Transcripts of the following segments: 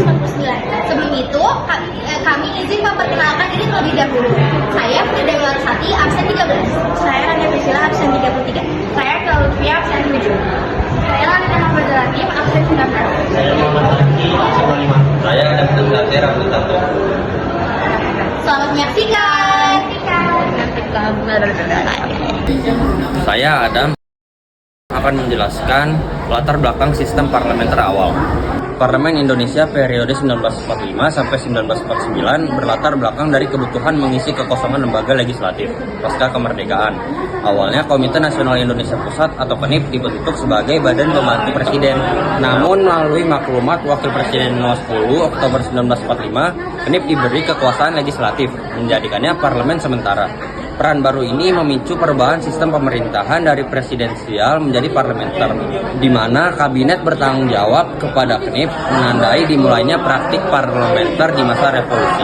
1949. Sebelum itu, kami izin memperkenalkan diri terlebih dahulu. Saya Frida Larasati, absen 13. Saya Rania Priscila, absen 33. Saya Claudia, absen 7. Saya Lanita Nafadalatim, absen 19. Saya Muhammad Arki, absen 5. Saya David Zatir, absen 1. Selamat menyaksikan. Saya Adam akan menjelaskan latar belakang sistem parlementer awal. Parlemen Indonesia periode 1945 sampai 1949 berlatar belakang dari kebutuhan mengisi kekosongan lembaga legislatif pasca kemerdekaan. Awalnya Komite Nasional Indonesia Pusat atau KNIP dibentuk sebagai badan pembantu presiden. Namun melalui maklumat Wakil Presiden nomor 10 Oktober 1945, KNIP diberi kekuasaan legislatif, menjadikannya parlemen sementara. Peran baru ini memicu perubahan sistem pemerintahan dari presidensial menjadi parlementer, di mana kabinet bertanggung jawab kepada KNIP, menandai dimulainya praktik parlementer di masa revolusi.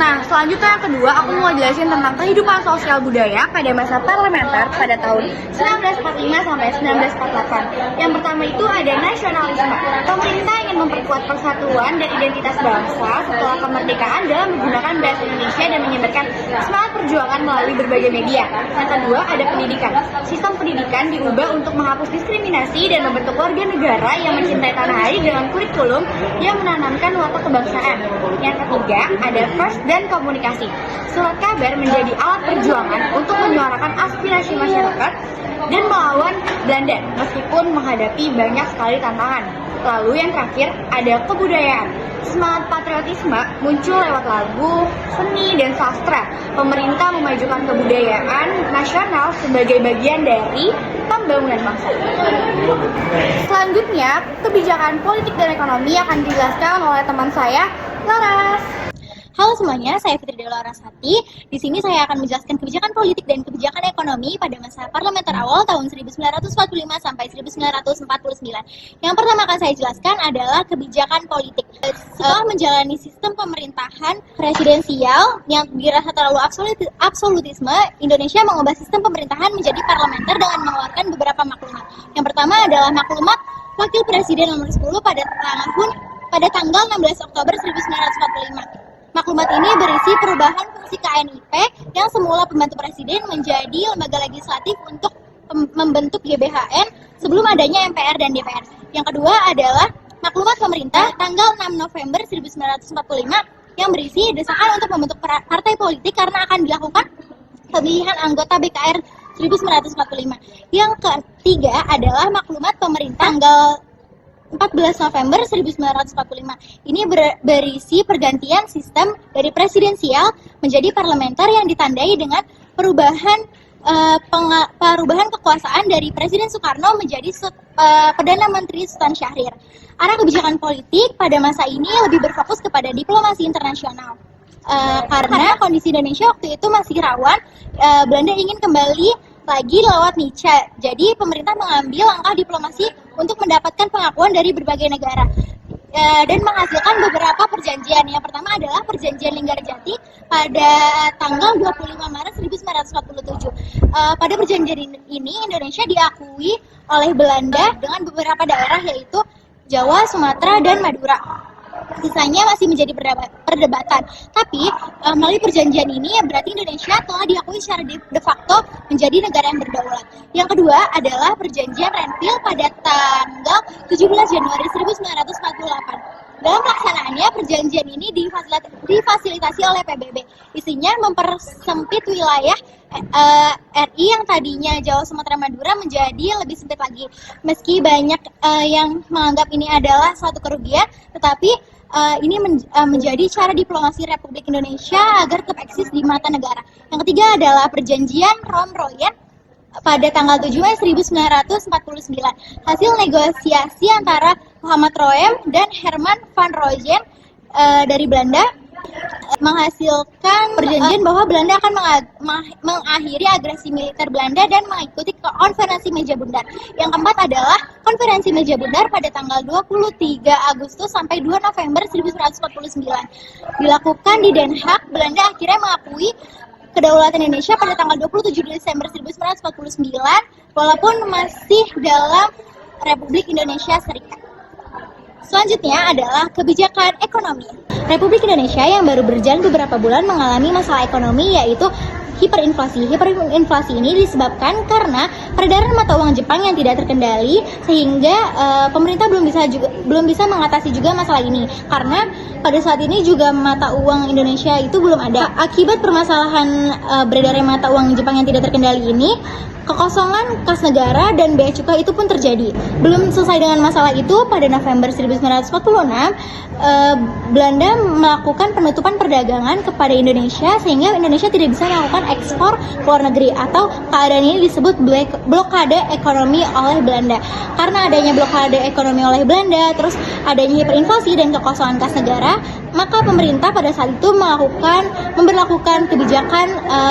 Nah, selanjutnya yang kedua, aku mau jelasin tentang kehidupan sosial budaya pada masa parlementer pada tahun 1945 sampai 1948. Yang pertama itu ada nasionalisme. Pemerintah ingin memperkuat persatuan dan identitas bangsa setelah kemerdekaan dalam menggunakan bahasa Indonesia dan menyebarkan semangat perjuangan melalui berbagai media. Yang kedua ada pendidikan. Sistem pendidikan diubah untuk menghapus diskriminasi dan membentuk warga negara yang mencintai tanah air dengan kurikulum yang menanamkan watak kebangsaan. Yang ketiga ada pers dan komunikasi. Surat kabar menjadi alat perjuangan untuk menyuarakan aspirasi masyarakat dan melawan Belanda meskipun menghadapi banyak sekali tantangan. Lalu yang terakhir ada kebudayaan. Semangat patriotisme muncul lewat lagu, seni, dan sastra. Pemerintah memajukan kebudayaan nasional sebagai bagian dari pembangunan bangsa. Selanjutnya, kebijakan politik dan ekonomi akan dijelaskan oleh teman saya, Laras. Halo semuanya, saya Fitri Dewa Larasati. Di sini saya akan menjelaskan kebijakan politik dan kebijakan ekonomi pada masa parlementer awal tahun 1945 sampai 1949. Yang pertama akan saya jelaskan adalah kebijakan politik. Setelah menjalani sistem pemerintahan presidensial yang dirasa terlalu absolutisme, Indonesia mengubah sistem pemerintahan menjadi parlementer dengan mengeluarkan beberapa maklumat. Yang pertama adalah maklumat Wakil Presiden nomor 10 pada tanggal 16 Oktober 1945. Maklumat ini berisi perubahan fungsi KNIP yang semula pembantu presiden menjadi lembaga legislatif untuk membentuk GBHN sebelum adanya MPR dan DPR. Yang kedua adalah maklumat pemerintah tanggal 6 November 1945 yang berisi desakan untuk membentuk partai politik karena akan dilakukan pemilihan anggota BKR 1945. Yang ketiga adalah maklumat pemerintah tanggal 14 November 1945. Ini berisi pergantian sistem dari presidensial menjadi parlementer yang ditandai dengan perubahan kekuasaan dari Presiden Soekarno menjadi Perdana Menteri Sultan Syahrir. Arah kebijakan politik pada masa ini lebih berfokus kepada diplomasi internasional. Karena kondisi Indonesia waktu itu masih rawan, Belanda ingin kembali lagi lewat Nietzsche. Jadi pemerintah mengambil langkah diplomasi untuk mendapatkan pengakuan dari berbagai negara dan menghasilkan beberapa perjanjian. Yang pertama adalah perjanjian Linggarjati pada tanggal 25 Maret 1947. Pada perjanjian ini Indonesia diakui oleh Belanda dengan beberapa daerah yaitu Jawa, Sumatera, dan Madura. Sisanya masih menjadi perdebatan. Tapi melalui perjanjian ini berarti Indonesia telah diakui secara de facto menjadi negara yang berdaulat. Yang kedua adalah perjanjian Renville pada tanggal 17 Januari 1948. Dalam pelaksanaannya perjanjian ini difasilitasi oleh PBB. Isinya mempersempit wilayah RI yang tadinya Jawa, Sumatera, Madura menjadi lebih sempit lagi. Meski banyak yang menganggap ini adalah suatu kerugian, tetapi ini menjadi cara diplomasi Republik Indonesia agar tetap eksis di mata negara. Yang ketiga adalah perjanjian Rom-Royen pada tanggal 7 Mei 1949. Hasil negosiasi antara Muhammad Roem dan Herman van Rompuy dari Belanda menghasilkan perjanjian bahwa Belanda akan mengakhiri agresi militer Belanda dan mengikuti konferensi Meja Bundar. Yang keempat adalah konferensi Meja Bundar pada tanggal 23 Agustus sampai 2 November 1949. Dilakukan di Den Haag, Belanda akhirnya mengakui kedaulatan Indonesia pada tanggal 27 Desember 1949 walaupun masih dalam Republik Indonesia Serikat. Selanjutnya adalah kebijakan ekonomi. Republik Indonesia yang baru berjalan beberapa bulan mengalami masalah ekonomi, yaitu hiperinflasi. Hiperinflasi ini disebabkan karena peredaran mata uang Jepang yang tidak terkendali, sehingga pemerintah belum bisa mengatasi juga masalah ini. Karena pada saat ini juga mata uang Indonesia itu belum ada. Akibat permasalahan beredarnya mata uang Jepang yang tidak terkendali ini, kekosongan kas negara dan bea cukai itu pun terjadi. Belum selesai dengan masalah itu, pada November 1946, Belanda melakukan penutupan perdagangan kepada Indonesia, sehingga Indonesia tidak bisa melakukan ekspor ke luar negeri, atau keadaan ini disebut blokade ekonomi oleh Belanda. Karena adanya blokade ekonomi oleh Belanda, terus adanya hiperinflasi dan kekosongan kas negara, maka pemerintah pada saat itu memberlakukan kebijakan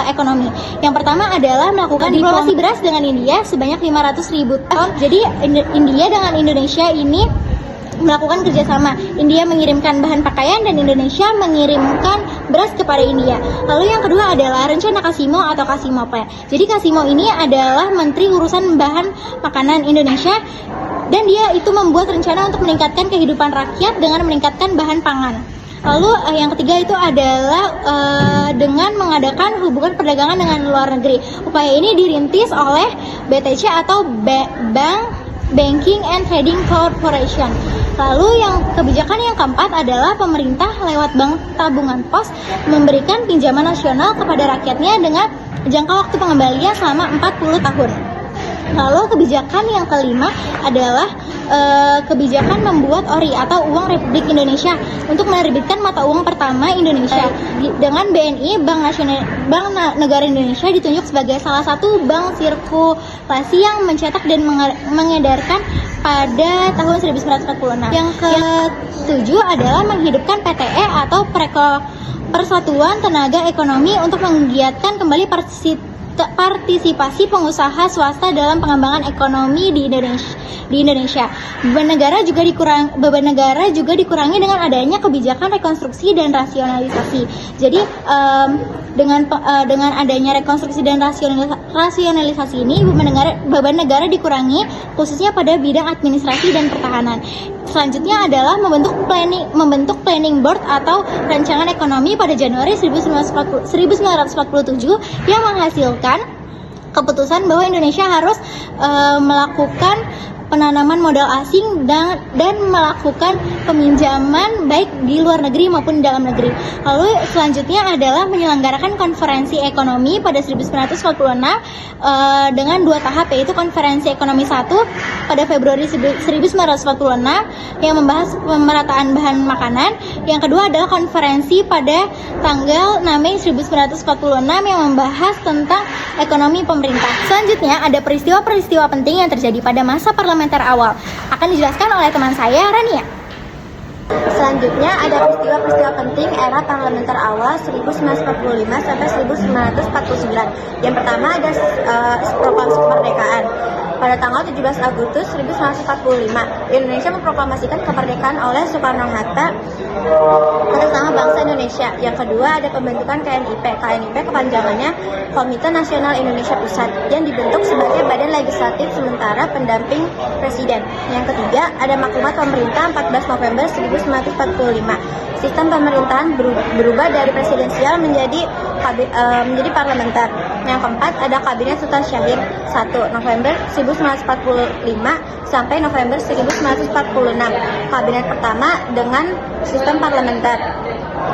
ekonomi. Yang pertama adalah melakukan diplomasi beras dengan India sebanyak 500.000 ton. Jadi India dengan Indonesia ini melakukan kerjasama. India mengirimkan bahan pakaian dan Indonesia mengirimkan beras kepada India. Lalu yang kedua adalah rencana Kasimo atau Kasimo Plan. Jadi Kasimo ini adalah Menteri Urusan Bahan Makanan Indonesia, dan dia itu membuat rencana untuk meningkatkan kehidupan rakyat dengan meningkatkan bahan pangan. Lalu yang ketiga itu adalah dengan mengadakan hubungan perdagangan dengan luar negeri. Upaya ini dirintis oleh BTC atau Banking and Trading Corporation. Lalu yang kebijakan yang keempat adalah pemerintah lewat Bank Tabungan Pos memberikan pinjaman nasional kepada rakyatnya dengan jangka waktu pengembalian selama 40 tahun. Lalu kebijakan yang kelima adalah kebijakan membuat ORI atau Uang Republik Indonesia untuk menerbitkan mata uang pertama Indonesia. Dengan BNI, Bank Negara Indonesia ditunjuk sebagai salah satu bank sirkulasi yang mencetak dan mengedarkan pada tahun 1946. Yang ketujuh adalah menghidupkan PTE atau Persatuan Tenaga Ekonomi untuk menggiatkan kembali partisipasi pengusaha swasta dalam pengembangan ekonomi di Indonesia. Beban negara juga dikurangi dengan adanya kebijakan rekonstruksi dan rasionalisasi. Jadi dengan adanya rekonstruksi dan rasionalisasi ini, beban negara dikurangi khususnya pada bidang administrasi dan pertahanan. Selanjutnya adalah membentuk planning board atau rancangan ekonomi pada Januari 1947 yang menghasilkan keputusan bahwa Indonesia harus melakukan penanaman modal asing dan melakukan peminjaman baik di luar negeri maupun di dalam negeri. Lalu selanjutnya adalah menyelenggarakan konferensi ekonomi pada 1946 dengan 2 tahap, yaitu konferensi ekonomi 1 pada Februari 1946 yang membahas pemerataan bahan makanan. Yang kedua adalah konferensi pada tanggal 6 Mei 1946 yang membahas tentang ekonomi pemerintah. Selanjutnya ada peristiwa-peristiwa penting yang terjadi pada masa parlementer awal. Akan dijelaskan oleh teman saya, Rania. Selanjutnya ada peristiwa-peristiwa penting era parlementer awal 1945 sampai 1949. Yang pertama ada proklamasi kemerdekaan. Pada tanggal 17 Agustus 1945, Indonesia memproklamasikan kemerdekaan oleh Soekarno-Hatta atas nama bangsa Indonesia. Yang kedua ada pembentukan KNIP. KNIP kepanjangannya Komite Nasional Indonesia Pusat, yang dibentuk sebagai badan legislatif sementara pendamping presiden. Yang ketiga ada maklumat pemerintah 14 November 1945. Sistem pemerintahan berubah dari presidensial menjadi parlementer. Yang keempat ada Kabinet Sultan Syahrir 1 November 1945 sampai November 1946. Kabinet pertama dengan sistem parlementer.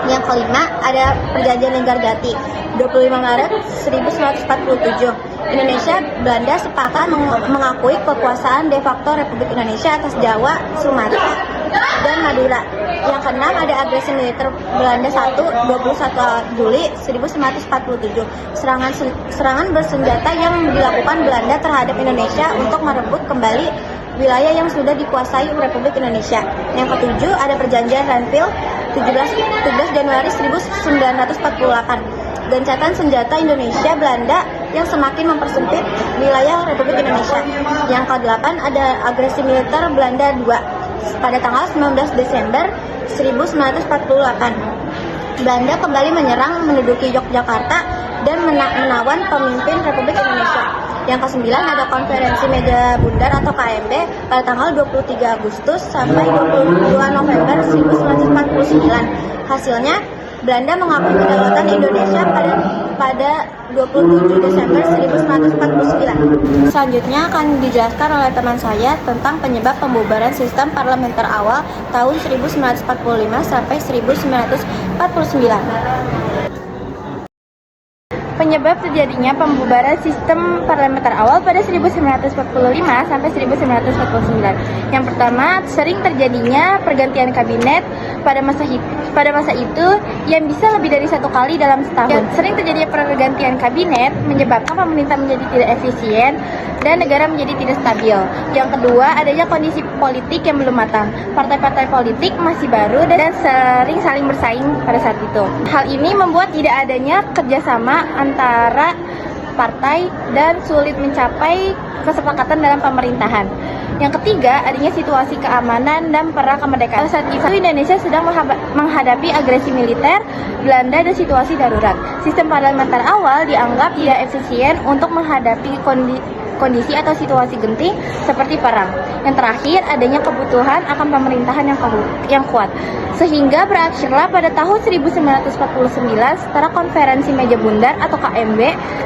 Yang kelima ada Perjanjian Linggarjati 25 Maret 1947. Indonesia Belanda sepakat mengakui kekuasaan de facto Republik Indonesia atas Jawa, Sumatera, dan Madura. Yang keenam ada agresi militer Belanda 21 Juli 1947. Serangan bersenjata yang dilakukan Belanda terhadap Indonesia untuk merebut kembali wilayah yang sudah dikuasai Republik Indonesia. Yang ketujuh ada Perjanjian Renville 17 Januari 1948. Gencatan senjata Indonesia Belanda yang semakin mempersempit wilayah Republik Indonesia. Yang ke-8 ada agresi militer Belanda 2 pada tanggal 19 Desember 1948. Belanda kembali menyerang, menduduki Yogyakarta dan menawan pemimpin Republik Indonesia. Yang kesembilan ada Konferensi Meja Bundar atau KMB pada tanggal 23 Agustus sampai 22 November 1949. Hasilnya, Belanda mengakui kedaulatan Indonesia pada 27 Desember 1949. Selanjutnya akan dijelaskan oleh teman saya tentang penyebab pembubaran sistem parlementer awal tahun 1945 sampai 1949. Penyebab terjadinya pembubaran sistem parlementer awal pada 1945 sampai 1949. Yang pertama, sering terjadinya pergantian kabinet pada masa itu yang bisa lebih dari satu kali dalam setahun. Sering terjadinya pergantian kabinet menyebabkan pemerintah menjadi tidak efisien dan negara menjadi tidak stabil. Yang kedua, adanya kondisi politik yang belum matang. Partai-partai politik masih baru dan sering saling bersaing pada saat itu. Hal ini membuat tidak adanya kerjasama antara partai dan sulit mencapai kesepakatan dalam pemerintahan. Yang ketiga, adanya situasi keamanan dan perang kemerdekaan. Saat itu Indonesia sedang menghadapi agresi militer Belanda dan situasi darurat. Sistem parlementer awal dianggap tidak efisien untuk menghadapi kondisi atau situasi genting seperti perang. Yang terakhir, adanya kebutuhan akan pemerintahan yang kuat. Sehingga berakhirlah pada tahun 1949 setara Konferensi Meja Bundar atau KMB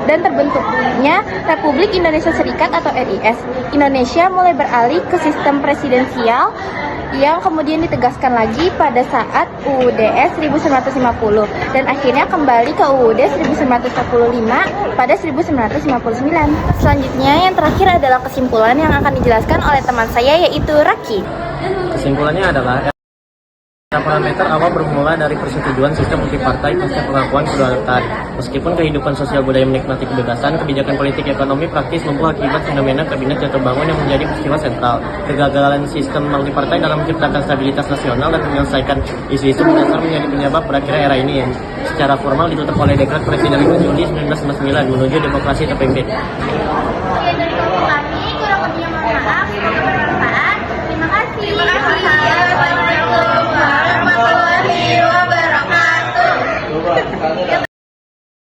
dan terbentuknya Republik Indonesia Serikat atau RIS. Indonesia mulai beralih ke sistem presidensial yang kemudian ditegaskan lagi pada saat UUD 1950 dan akhirnya kembali ke UUD 1945 pada 1959. Selanjutnya yang terakhir adalah kesimpulan yang akan dijelaskan oleh teman saya yaitu Raki. Kesimpulannya adalah era parlementer awal bermula dari persetujuan sistem multipartai pasca pengakuan kedaulatan. Meskipun kehidupan sosial budaya menikmati kebebasan, kebijakan politik ekonomi praktis membuat akibat fenomena kabinet jatuh bangun yang menjadi peristiwa sentral. Kegagalan sistem multipartai dalam menciptakan stabilitas nasional dan menyelesaikan isu-isu mendasar menjadi penyebab berakhirnya era ini yang secara formal ditutup oleh dekret Presiden 5 Juli 1999 menuju demokrasi terpimpin.